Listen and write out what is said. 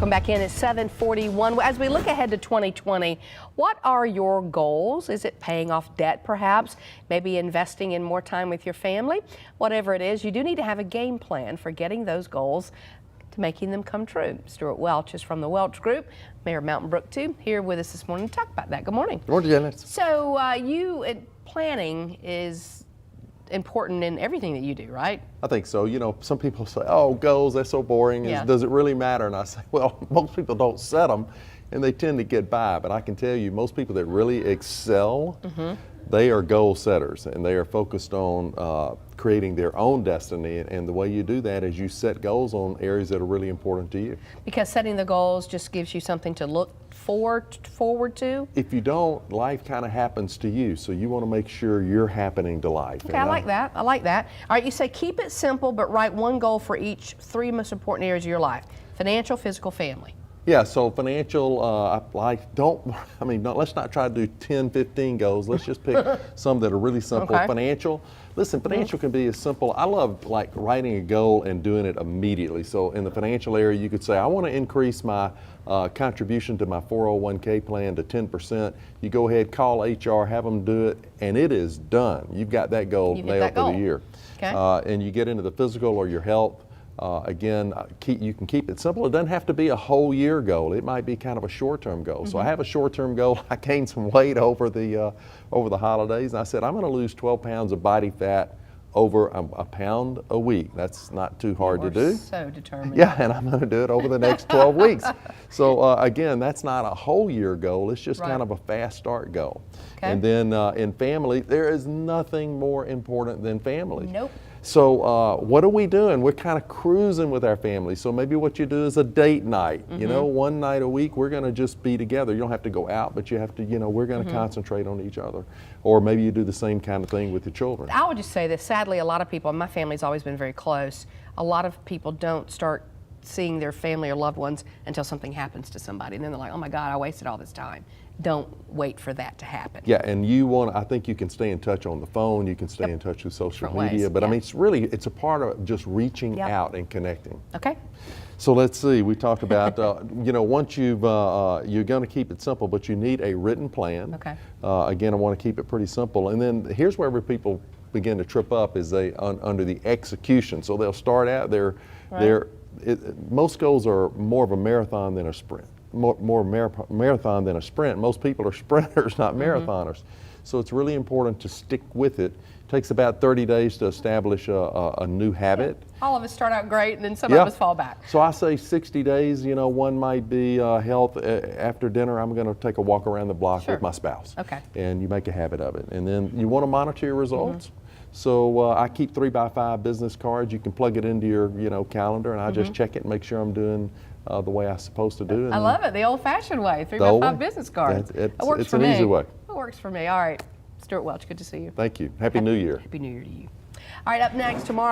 Come back in at 7:41. As we look ahead to 2020, what are your goals? Is it paying off debt perhaps? Maybe investing in more time with your family? Whatever it is, you do need to have a game plan for getting those goals to making them come true. Stewart Welch is from the Welch Group, Mayor of Mountain Brook 2, here with us this morning to talk about that. Good morning. Good morning, Janice. So planning is important in everything that you do, right? I think so. You know, some people say, oh, goals, that's so boring. Yeah. Does it really matter? And I say, well, most people don't set them and they tend to get by. But I can tell you, most people that really excel, they are goal setters and they are focused on creating their own destiny. And the way you do that is you set goals on areas that are really important to you. Because setting the goals just gives you something to look forward to? If you don't, life kind of happens to you. So you want to make sure you're happening to life. Okay, I like that. I like that. All right, you say keep it simple, but write one goal for each three most important areas of your life: financial, physical, family. Yeah, so financial, let's not try to do 10, 15 goals. Let's just pick some that are really simple. Okay. Financial, listen, financial can be as simple. I love like writing a goal and doing it immediately. So in the financial area, you could say, I want to increase my contribution to my 401k plan to 10%. You go ahead, call HR, have them do it, and it is done. You've got that goal nailed for the year. Okay. And you get into the physical or your health. Again, you can keep it simple. It doesn't have to be a whole year goal. It might be kind of a short-term goal. So I have a short-term goal. I gained some weight over the holidays. And I said, I'm going to lose 12 pounds of body fat over a pound a week. That's not too hard to do. So determined. Yeah, and I'm going to do it over the next 12 weeks. So again, that's not a whole year goal. It's just kind of a fast start goal. Okay. And then in family, there is nothing more important than family. Nope. So what are we doing? We're kind of cruising with our family. So maybe what you do is a date night. You know, one night a week, we're going to just be together. You don't have to go out, but you have to, we're going to concentrate on each other. Or maybe you do the same kind of thing with your children. I would just say that sadly, a lot of people, and my family's always been very close, a lot of people don't start seeing their family or loved ones until something happens to somebody. And then they're like, oh my God, I wasted all this time. Don't wait for that to happen. Yeah, and I think you can stay in touch on the phone, you can stay in touch with social media, but I mean, it's a part of just reaching out and connecting. Okay. So let's see, we talked about, once you're going to keep it simple, but you need a written plan. Okay. Again, I want to keep it pretty simple. And then here's where people begin to trip up is under the execution. So they'll start out, most goals are more of a marathon than a sprint. More marathon than a sprint. Most people are sprinters, not marathoners. So it's really important to stick with it. It takes about 30 days to establish a new habit. All of us start out great and then some of us fall back. So I say 60 days, one might be health. After dinner, I'm going to take a walk around the block with my spouse. Okay. And you make a habit of it. And then you want to monitor your results. So I keep 3x5 business cards. You can plug it into your calendar and I just check it and make sure I'm doing the way I'm supposed to do it. I love it, the old-fashioned way, 3x5 business cards. It works for me. It's an easy way. It works for me. All right, Stewart Welch, good to see you. Thank you. Happy New Year. Happy New Year to you. All right, up next tomorrow.